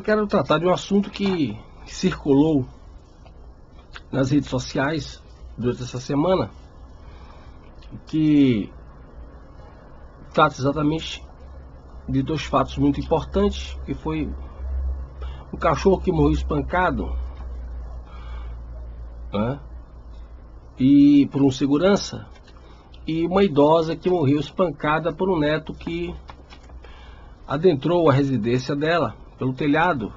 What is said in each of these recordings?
eu quero tratar de um assunto que circulou nas redes sociais durante essa semana, que trata exatamente de dois fatos muito importantes, que foi um cachorro que morreu espancado, né, e por um segurança, e uma idosa que morreu espancada por um neto que adentrou a residência dela pelo telhado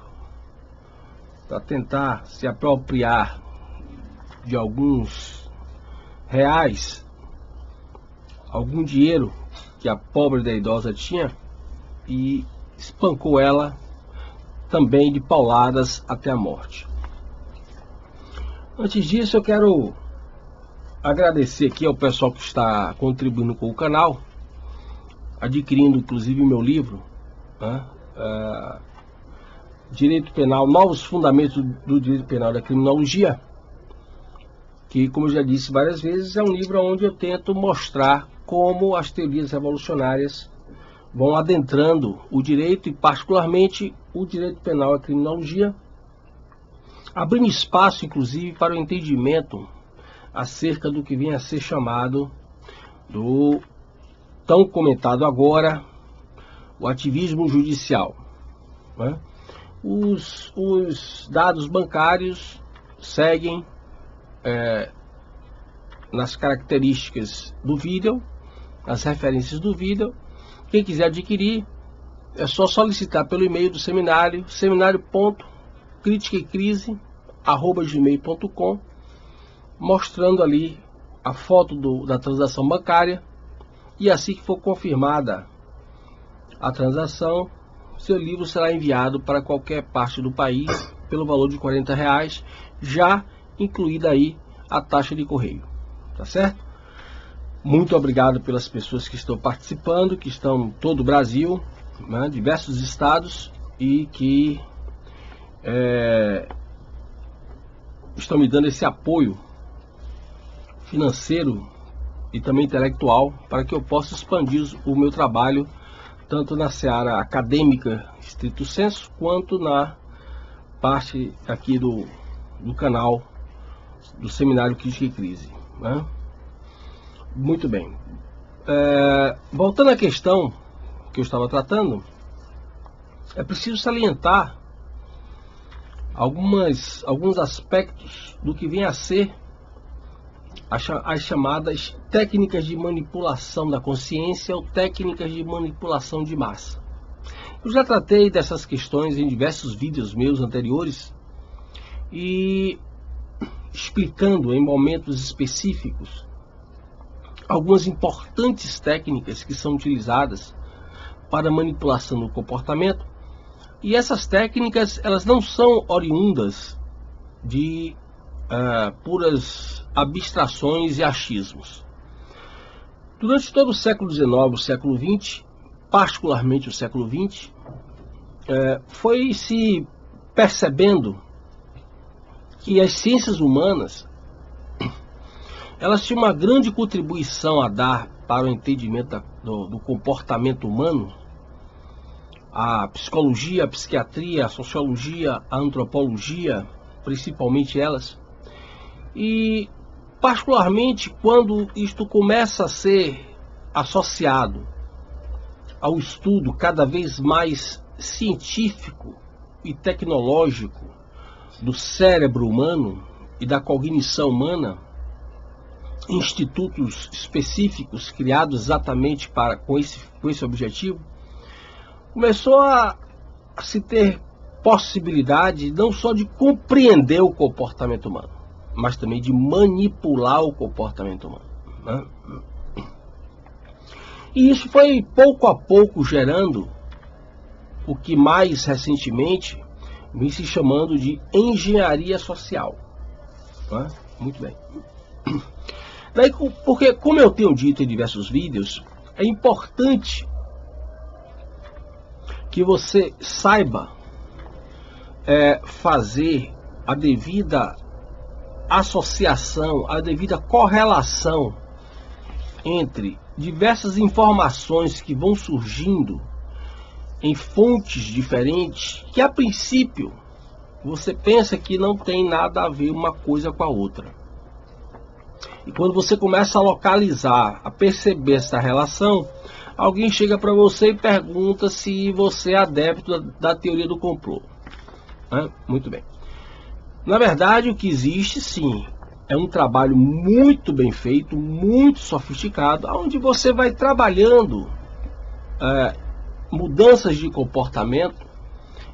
para tentar se apropriar de alguns reais, algum dinheiro que a pobre da idosa tinha, e espancou ela também de pauladas até a morte. Antes disso, eu quero agradecer aqui ao pessoal que está contribuindo com o canal, adquirindo inclusive meu livro, né? Direito Penal, Novos Fundamentos do Direito Penal da Criminologia, que, como eu já disse várias vezes, é um livro onde eu tento mostrar como as teorias revolucionárias vão adentrando o direito, e particularmente o direito penal e a criminologia, abrindo espaço, inclusive, para o entendimento acerca do que vem a ser chamado do tão comentado agora, o ativismo judicial, né? Os dados bancários seguem nas características do vídeo, nas referências do vídeo. Quem quiser adquirir, é só solicitar pelo e-mail do seminário, seminário.criticaecrise@gmail.com, mostrando ali a foto da transação bancária, e assim que for confirmada a transação, seu livro será enviado para qualquer parte do país pelo valor de R$40, já incluída aí a taxa de correio, tá certo? Muito obrigado pelas pessoas que estão participando, que estão em todo o Brasil, né, diversos estados, e que estão me dando esse apoio financeiro e também intelectual para que eu possa expandir o meu trabalho tanto na seara acadêmica estrito sensu, quanto na parte aqui do canal do Seminário Crítica e Crise, né? Muito bem. Voltando à questão que eu estava tratando, é preciso salientar alguns aspectos do que vem a ser as chamadas técnicas de manipulação da consciência, ou técnicas de manipulação de massa. Eu já tratei dessas questões em diversos vídeos meus anteriores, e explicando em momentos específicos algumas importantes técnicas que são utilizadas para manipulação do comportamento. E essas técnicas, elas não são oriundas de puras abstrações e achismos. Durante todo o século XIX, o século XX, particularmente o século XX, foi se percebendo que as ciências humanas, elas tinham uma grande contribuição a dar para o entendimento do comportamento humano. A psicologia, a psiquiatria, a sociologia, a antropologia, principalmente elas. E particularmente quando isto começa a ser associado ao estudo cada vez mais científico e tecnológico do cérebro humano e da cognição humana, institutos específicos criados exatamente com esse objetivo, começou a se ter possibilidade não só de compreender o comportamento humano, mas também de manipular o comportamento humano, né? E isso foi pouco a pouco gerando o que mais recentemente vem se chamando de engenharia social, né? Muito bem. Daí, porque, como eu tenho dito em diversos vídeos, é importante que você saiba fazer a devida associação, a devida correlação entre diversas informações que vão surgindo em fontes diferentes que a princípio você pensa que não tem nada a ver uma coisa com a outra. E quando você começa a localizar, a perceber essa relação, alguém chega para você e pergunta se você é adepto da teoria do complô. Muito bem. Na verdade, o que existe, sim, é um trabalho muito bem feito, muito sofisticado, onde você vai trabalhando mudanças de comportamento.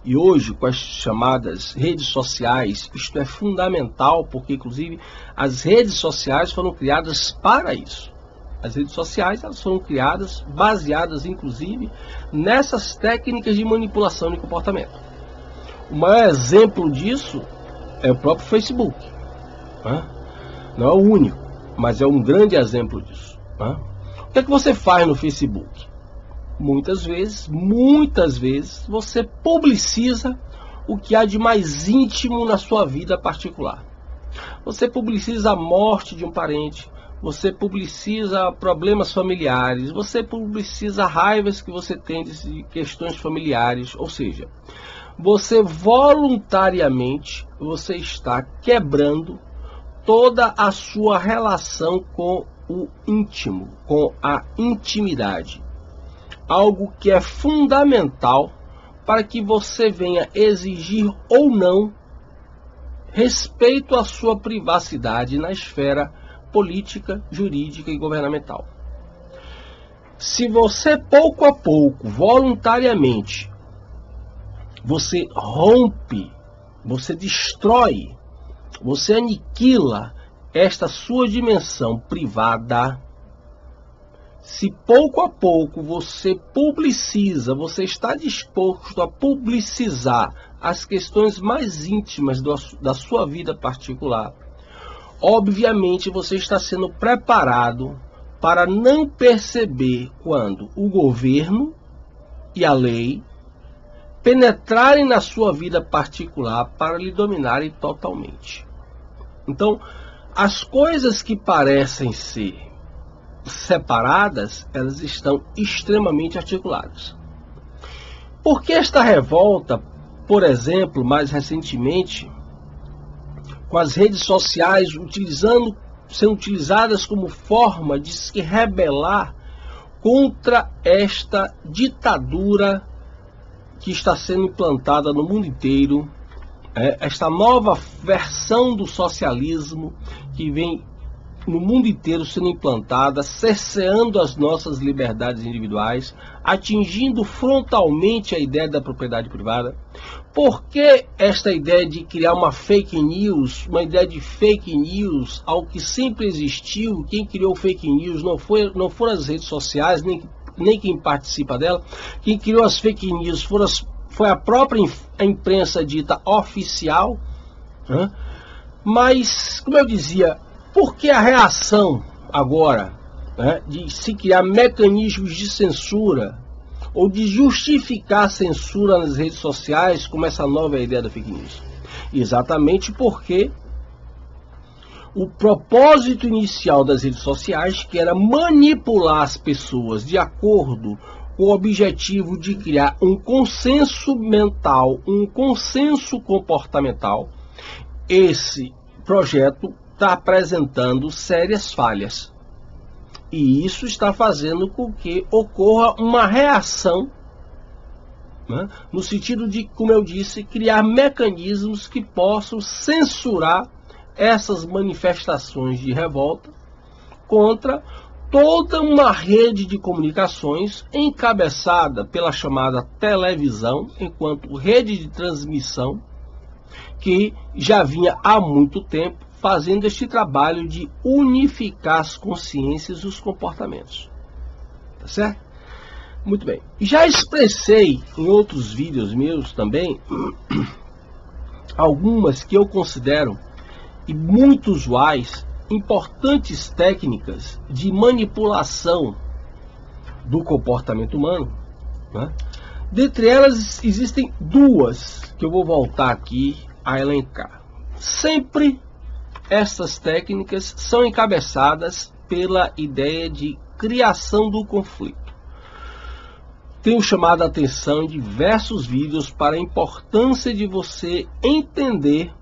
E hoje, com as chamadas redes sociais, isto é fundamental, porque inclusive as redes sociais foram criadas para isso. As redes sociais, elas foram criadas, baseadas inclusive nessas técnicas de manipulação de comportamento. O maior exemplo disso é o próprio Facebook. Não é o único, mas é um grande exemplo disso. O que é que você faz no Facebook? Muitas vezes, você publiciza o que há de mais íntimo na sua vida particular. Você publiciza a morte de um parente, você publiciza problemas familiares, você publiciza raivas que você tem de questões familiares, ou seja, você voluntariamente você está quebrando toda a sua relação com o íntimo, com a intimidade. Algo que é fundamental para que você venha exigir ou não respeito à sua privacidade na esfera política, jurídica e governamental. Se você pouco a pouco, voluntariamente, você rompe, você destrói, você aniquila esta sua dimensão privada, se pouco a pouco você publiciza, você está disposto a publicizar as questões mais íntimas da sua vida particular, obviamente você está sendo preparado para não perceber quando o governo e a lei penetrarem na sua vida particular para lhe dominarem totalmente. Então, as coisas que parecem ser separadas, elas estão extremamente articuladas. Por que esta revolta, por exemplo, mais recentemente, com as redes sociais sendo utilizadas como forma de se rebelar contra esta ditadura que está sendo implantada no mundo inteiro, esta nova versão do socialismo que vem no mundo inteiro sendo implantada, cerceando as nossas liberdades individuais, atingindo frontalmente a ideia da propriedade privada? Por que esta ideia de criar uma fake news, uma ideia de fake news, algo que sempre existiu? Quem criou fake news não foram as redes sociais, nem quem participa dela. Quem criou as fake news foi a própria imprensa dita oficial. Mas, como eu dizia, por que a reação agora de se criar mecanismos de censura ou de justificar a censura nas redes sociais como essa nova ideia da fake news? Exatamente porque o propósito inicial das redes sociais, que era manipular as pessoas de acordo com o objetivo de criar um consenso mental, um consenso comportamental, esse projeto está apresentando sérias falhas. E isso está fazendo com que ocorra uma reação, no sentido de, como eu disse, criar mecanismos que possam censurar essas manifestações de revolta contra toda uma rede de comunicações encabeçada pela chamada televisão, enquanto rede de transmissão, que já vinha há muito tempo fazendo este trabalho de unificar as consciências e os comportamentos. Tá certo? Muito bem. Já expressei em outros vídeos meus também algumas que eu considero e muito usuais, importantes técnicas de manipulação do comportamento humano. Dentre elas existem duas que eu vou voltar aqui a elencar. Sempre essas técnicas são encabeçadas pela ideia de criação do conflito. tenho chamado a atenção em diversos vídeos para a importância de você entender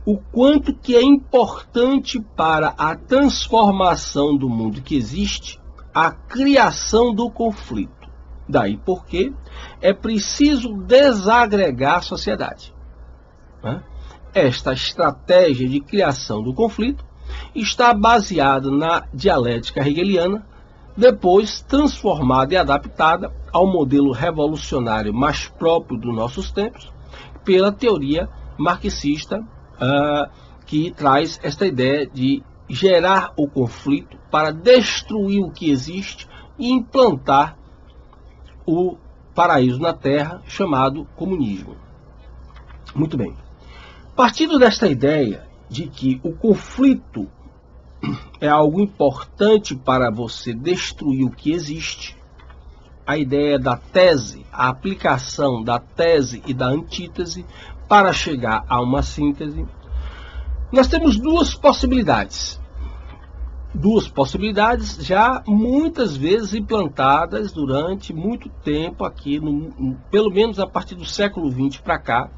o quanto que é importante para a transformação do mundo que existe a criação do conflito. Daí porque é preciso desagregar a sociedade. Esta estratégia de criação do conflito está baseada na dialética hegeliana, depois transformada e adaptada ao modelo revolucionário mais próprio dos nossos tempos, pela teoria marxista, que traz esta ideia de gerar o conflito para destruir o que existe e implantar o paraíso na Terra, chamado comunismo. Muito bem. Partindo desta ideia de que o conflito é algo importante para você destruir o que existe, a ideia da tese, a aplicação da tese e da antítese para chegar a uma síntese, nós temos duas possibilidades. Duas possibilidades já muitas vezes implantadas durante muito tempo aqui, pelo menos a partir do século XX para cá,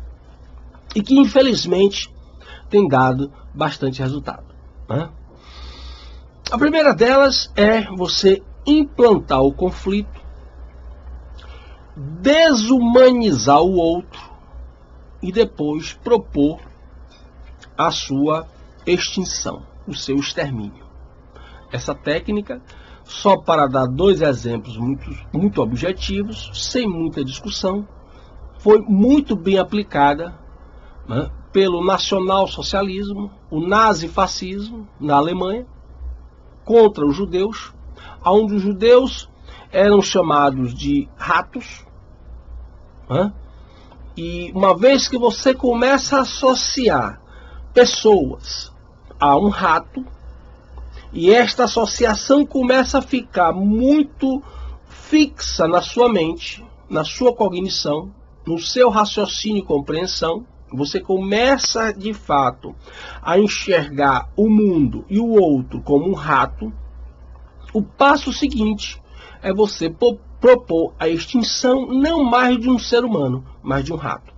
e que infelizmente tem dado bastante resultado. A primeira delas é você implantar o conflito, desumanizar o outro e depois propor a sua extinção, o seu extermínio. Essa técnica, só para dar dois exemplos muito objetivos, sem muita discussão, foi muito bem aplicada pelo nacionalsocialismo, o nazifascismo na Alemanha, contra os judeus, onde os judeus eram chamados de ratos. E uma vez que você começa a associar pessoas a um rato, e esta associação começa a ficar muito fixa na sua mente, na sua cognição, no seu raciocínio e compreensão, você começa de fato a enxergar o mundo e o outro como um rato. O passo seguinte é você propor a extinção não mais de um ser humano, mas de um rato.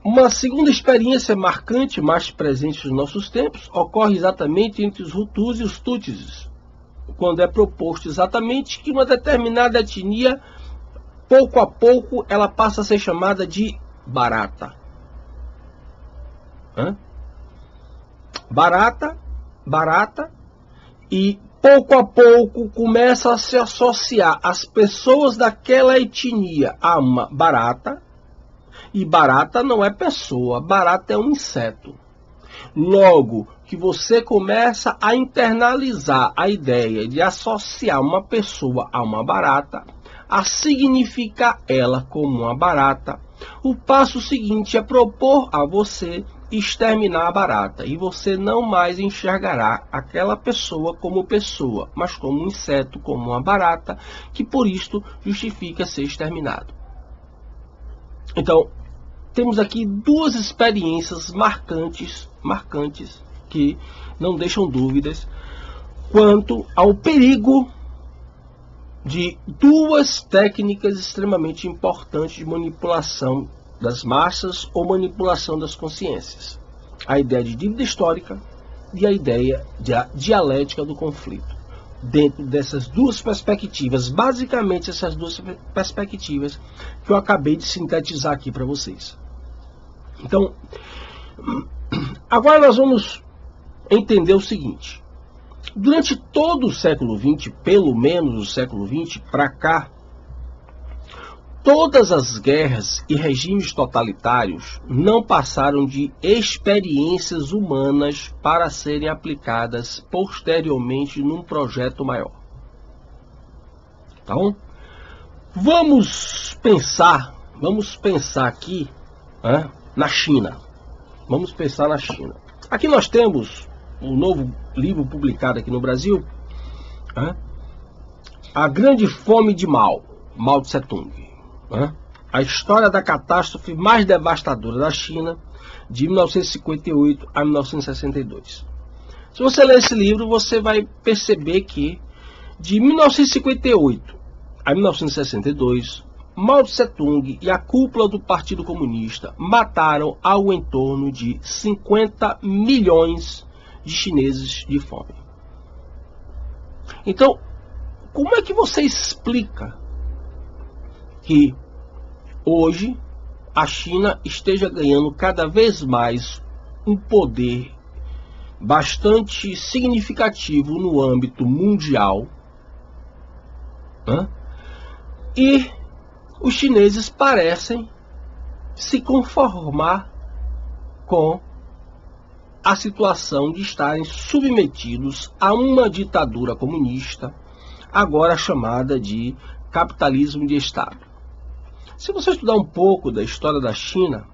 Uma segunda experiência marcante, mais presente nos nossos tempos, ocorre exatamente entre os Hutus e os Tutsis, quando é proposto exatamente que uma determinada etnia, pouco a pouco, ela passa a ser chamada de barata. Barata, e pouco a pouco começa a se associar as pessoas daquela etnia a uma barata, e barata não é pessoa, barata é um inseto. Logo que você começa a internalizar a ideia de associar uma pessoa a uma barata, a significar ela como uma barata, o passo seguinte é propor a você exterminar a barata, e você não mais enxergará aquela pessoa como pessoa, mas como um inseto, como uma barata, que por isto justifica ser exterminado. Então, temos aqui duas experiências marcantes que não deixam dúvidas quanto ao perigo de duas técnicas extremamente importantes de manipulação das massas ou manipulação das consciências. A ideia de dívida histórica e a ideia da dialética do conflito. Dentro dessas duas perspectivas, basicamente essas duas perspectivas que eu acabei de sintetizar aqui para vocês. Então, agora nós vamos entender o seguinte. Durante todo o século XX, pelo menos o século XX para cá, todas as guerras e regimes totalitários não passaram de experiências humanas para serem aplicadas posteriormente num projeto maior. Então, vamos pensar aqui na China. Vamos pensar na China. Aqui nós temos um novo livro publicado aqui no Brasil, A Grande Fome de Mao Tse Tung. A história da catástrofe mais devastadora da China, de 1958 a 1962. Se você ler esse livro, você vai perceber que De 1958 a 1962, Mao Tse-tung e a cúpula do Partido Comunista mataram algo em torno de 50 milhões de chineses de fome. Então, como é que você explica que hoje a China esteja ganhando cada vez mais um poder bastante significativo no âmbito mundial, né? E os chineses parecem se conformar com a situação de estarem submetidos a uma ditadura comunista, agora chamada de capitalismo de Estado. Se você estudar um pouco da história da China,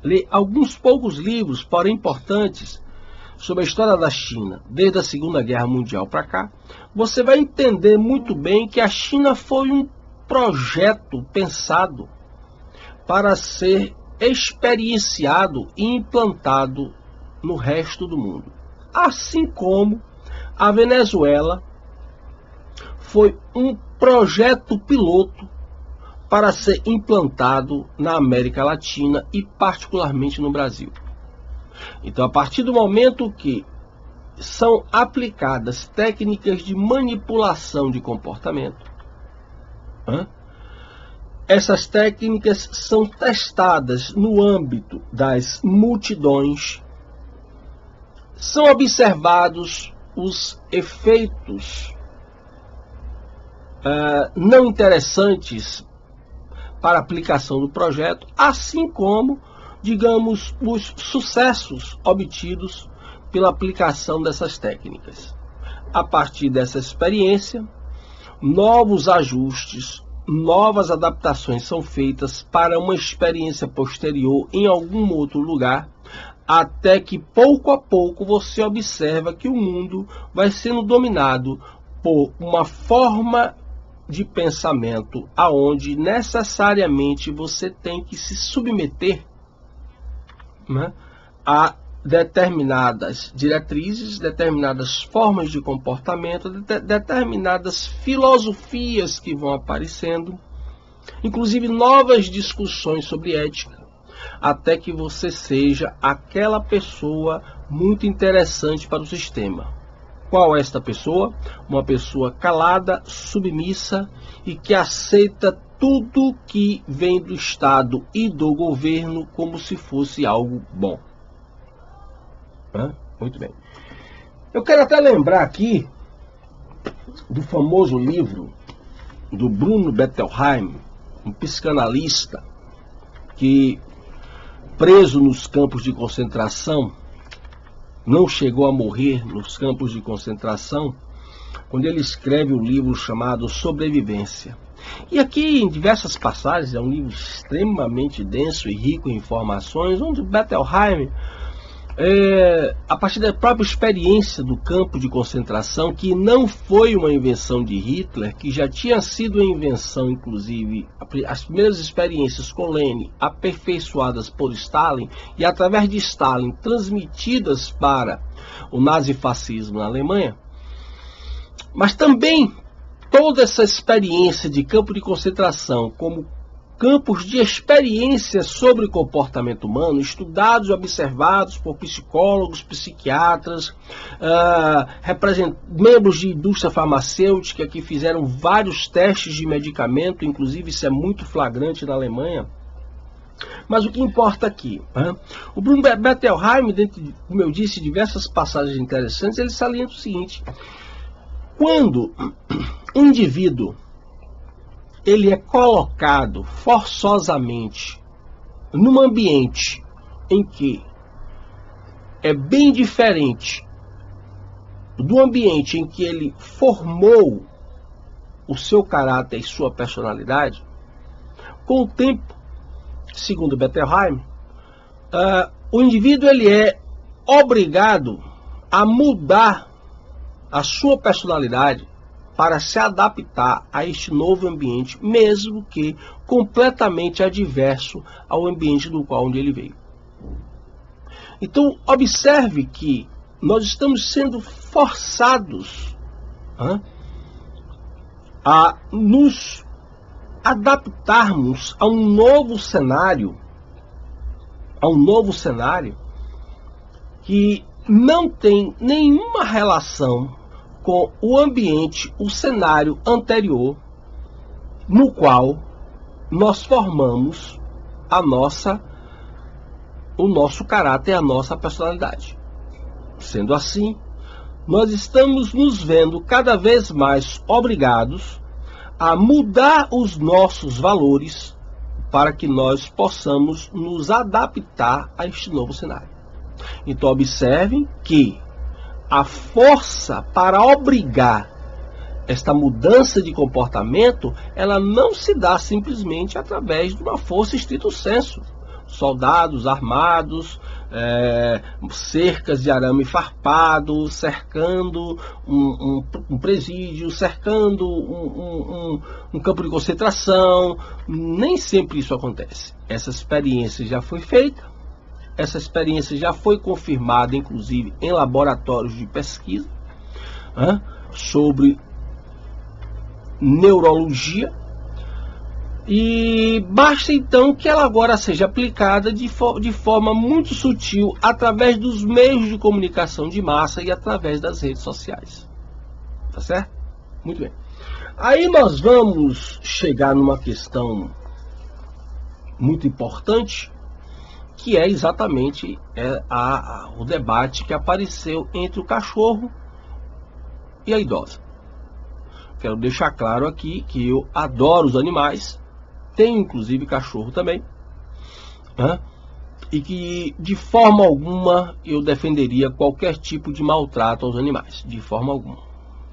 ler alguns poucos livros, porém importantes, sobre a história da China, desde a Segunda Guerra Mundial para cá, você vai entender muito bem que a China foi um projeto pensado para ser experienciado e implantado no resto do mundo. Assim como a Venezuela foi um projeto piloto para ser implantado na América Latina e particularmente no Brasil. Então, a partir do momento que são aplicadas técnicas de manipulação de comportamento, essas técnicas são testadas no âmbito das multidões, são observados os efeitos não interessantes para a aplicação do projeto, assim como, digamos, os sucessos obtidos pela aplicação dessas técnicas. A partir dessa experiência, novos ajustes, novas adaptações são feitas para uma experiência posterior em algum outro lugar, até que pouco a pouco você observa que o mundo vai sendo dominado por uma forma de pensamento aonde necessariamente você tem que se submeter, né, a determinadas diretrizes, determinadas formas de comportamento, determinadas filosofias que vão aparecendo, inclusive novas discussões sobre ética, até que você seja aquela pessoa muito interessante para o sistema. Qual é esta pessoa? Uma pessoa calada, submissa e que aceita tudo que vem do Estado e do governo como se fosse algo bom. Muito bem. Eu quero até lembrar aqui do famoso livro do Bruno Bettelheim, um psicanalista que, preso nos campos de concentração, não chegou a morrer nos campos de concentração, quando ele escreve o livro chamado Sobrevivência. E aqui, em diversas passagens, é um livro extremamente denso e rico em informações, onde Bettelheim, a partir da própria experiência do campo de concentração, que não foi uma invenção de Hitler, que já tinha sido uma invenção, inclusive, as primeiras experiências com Lenin, aperfeiçoadas por Stalin, e através de Stalin, transmitidas para o nazifascismo na Alemanha, mas também toda essa experiência de campo de concentração como campos de experiência sobre o comportamento humano, estudados e observados por psicólogos, psiquiatras, membros de indústria farmacêutica que fizeram vários testes de medicamento, inclusive isso é muito flagrante na Alemanha. Mas o que importa aqui, o Bruno Bettelheim, dentro, como eu disse, diversas passagens interessantes, ele salienta o seguinte: quando um indivíduo ele é colocado forçosamente num ambiente em que é bem diferente do ambiente em que ele formou o seu caráter e sua personalidade, com o tempo, segundo Bettelheim, o indivíduo ele é obrigado a mudar a sua personalidade para se adaptar a este novo ambiente, mesmo que completamente adverso ao ambiente do qual onde ele veio. Então, observe que nós estamos sendo forçados a nos adaptarmos a um novo cenário, que não tem nenhuma relação com o ambiente, o cenário anterior, no qual nós formamos o nosso caráter, a nossa personalidade. Sendo assim, nós estamos nos vendo cada vez mais obrigados a mudar os nossos valores para que nós possamos nos adaptar a este novo cenário. Então observem que a força para obrigar esta mudança de comportamento, ela não se dá simplesmente através de uma força estrito sensu. Soldados armados, cercas de arame farpado, cercando um presídio, cercando um campo de concentração. Nem sempre isso acontece. Essa experiência já foi feita, essa experiência já foi confirmada, inclusive, em laboratórios de pesquisa sobre neurologia. E basta então que ela agora seja aplicada de forma muito sutil através dos meios de comunicação de massa e através das redes sociais. Tá certo? Muito bem. Aí nós vamos chegar numa questão muito importante, que é exatamente o debate que apareceu entre o cachorro e a idosa. Quero deixar claro aqui que eu adoro os animais, tenho inclusive cachorro também, e que de forma alguma eu defenderia qualquer tipo de maltrato aos animais, de forma alguma,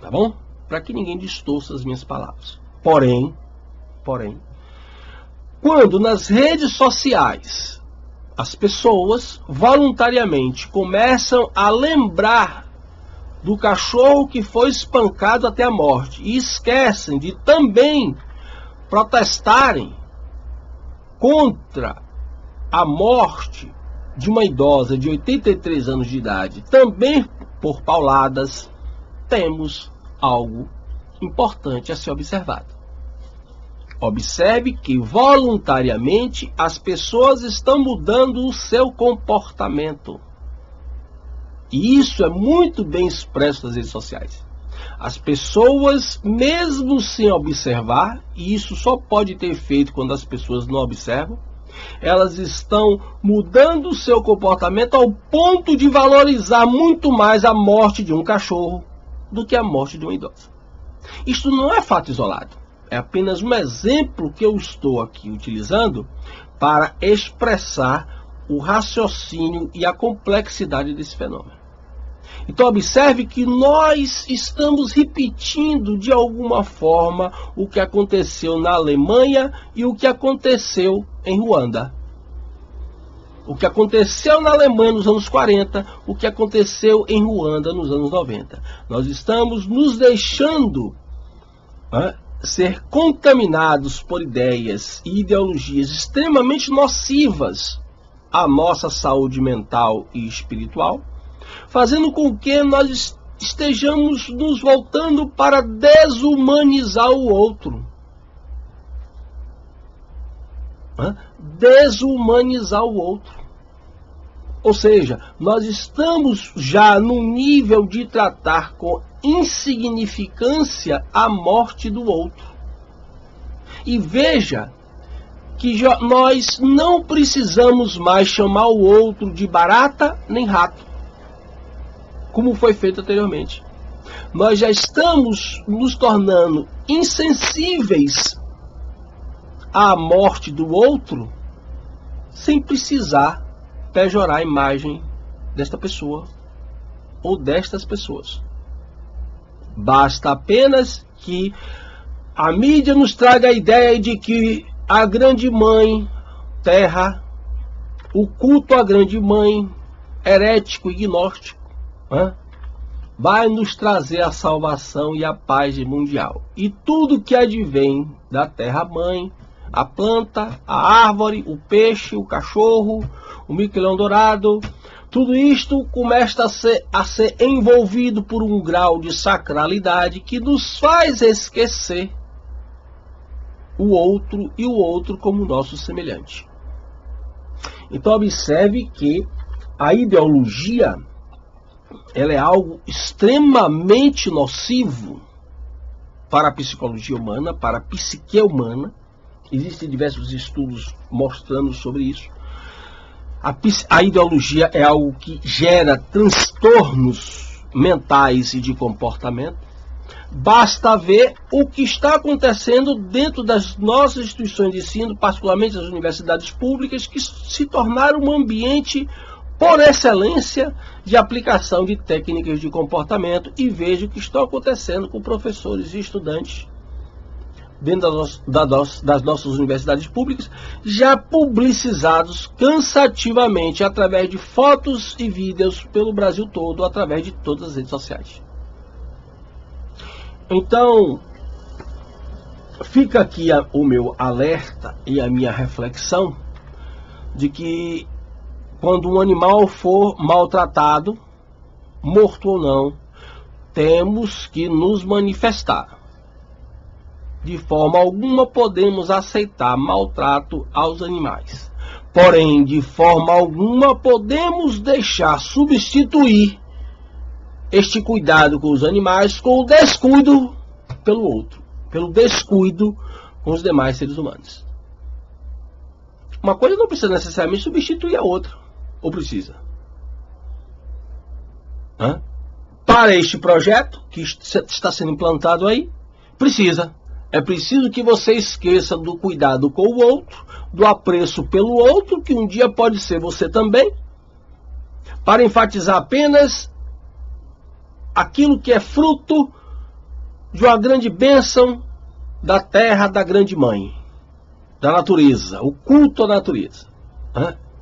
tá bom? Para que ninguém distorça as minhas palavras. Porém, quando nas redes sociais as pessoas voluntariamente começam a lembrar do cachorro que foi espancado até a morte e esquecem de também protestarem contra a morte de uma idosa de 83 anos de idade, também por pauladas, temos algo importante a ser observado. Observe que voluntariamente as pessoas estão mudando o seu comportamento. E isso é muito bem expresso nas redes sociais. As pessoas, mesmo sem observar, e isso só pode ter efeito quando as pessoas não observam, elas estão mudando o seu comportamento ao ponto de valorizar muito mais a morte de um cachorro do que a morte de uma idosa. Isto não é fato isolado. É apenas um exemplo que eu estou aqui utilizando para expressar o raciocínio e a complexidade desse fenômeno. Então observe que nós estamos repetindo de alguma forma o que aconteceu na Alemanha e o que aconteceu em Ruanda. O que aconteceu na Alemanha nos anos 40, o que aconteceu em Ruanda nos anos 90. Nós estamos nos deixando ser contaminados por ideias e ideologias extremamente nocivas à nossa saúde mental e espiritual, fazendo com que nós estejamos nos voltando para desumanizar o outro. Desumanizar o outro. Ou seja, nós estamos já no nível de tratar com insignificância a morte do outro. E veja que nós não precisamos mais chamar o outro de barata nem rato, como foi feito anteriormente. Nós já estamos nos tornando insensíveis à morte do outro sem precisar pejorar a imagem desta pessoa ou destas pessoas. Basta apenas que a mídia nos traga a ideia de que a grande mãe terra, o culto à grande mãe herético e gnóstico, vai nos trazer a salvação e a paz mundial. E tudo que advém da terra-mãe, a planta, a árvore, o peixe, o cachorro, o mico-leão dourado, tudo isto começa a ser envolvido por um grau de sacralidade que nos faz esquecer o outro e o outro como nosso semelhante. Então observe que a ideologia, ela é algo extremamente nocivo para a psicologia humana, para a psique humana. Existem diversos estudos mostrando sobre isso. A ideologia é algo que gera transtornos mentais e de comportamento. Basta ver o que está acontecendo dentro das nossas instituições de ensino, particularmente as universidades públicas, que se tornaram um ambiente por excelência de aplicação de técnicas de comportamento, e veja o que está acontecendo com professores e estudantes dentro das nossas universidades públicas, já publicizados cansativamente através de fotos e vídeos pelo Brasil todo, através de todas as redes sociais. Então, fica aqui o meu alerta e a minha reflexão de que quando um animal for maltratado, morto ou não, temos que nos manifestar. De forma alguma podemos aceitar maltrato aos animais. Porém, de forma alguma podemos deixar substituir este cuidado com os animais com o descuido pelo outro, pelo descuido com os demais seres humanos. Uma coisa não precisa necessariamente substituir a outra, ou precisa? Para este projeto que está sendo implantado aí, precisa. É preciso que você esqueça do cuidado com o outro, do apreço pelo outro, que um dia pode ser você também, para enfatizar apenas aquilo que é fruto de uma grande bênção da terra, da grande mãe, da natureza, o culto à natureza.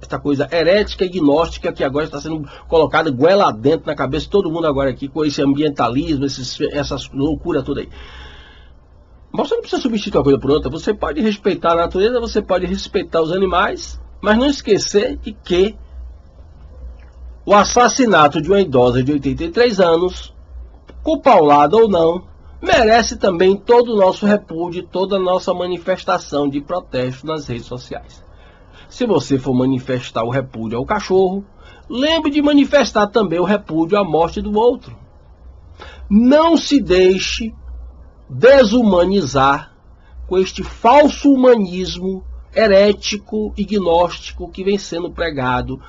Esta coisa herética e gnóstica que agora está sendo colocada goela dentro na cabeça de todo mundo agora aqui, com esse ambientalismo, essas loucuras toda aí. Mas você não precisa substituir uma coisa por outra. Você pode respeitar a natureza, você pode respeitar os animais, mas não esquecer de que o assassinato de uma idosa de 83 anos, culpa-lada ou não, merece também todo o nosso repúdio, toda a nossa manifestação de protesto nas redes sociais. Se você for manifestar o repúdio ao cachorro, lembre de manifestar também o repúdio à morte do outro. Não se deixe desumanizar com este falso humanismo herético e gnóstico que vem sendo pregado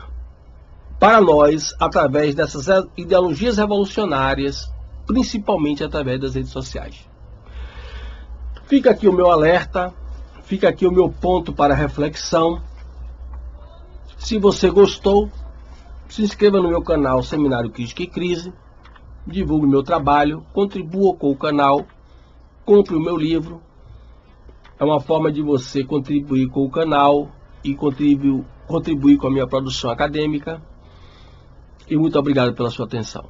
para nós através dessas ideologias revolucionárias, principalmente através das redes sociais. Fica aqui o meu alerta, fica aqui o meu ponto para reflexão. Se você gostou, se inscreva no meu canal Seminário Crítica e Crise, divulgue o meu trabalho, contribua com o canal, compre o meu livro. É uma forma de você contribuir com o canal e contribuir com a minha produção acadêmica. E muito obrigado pela sua atenção.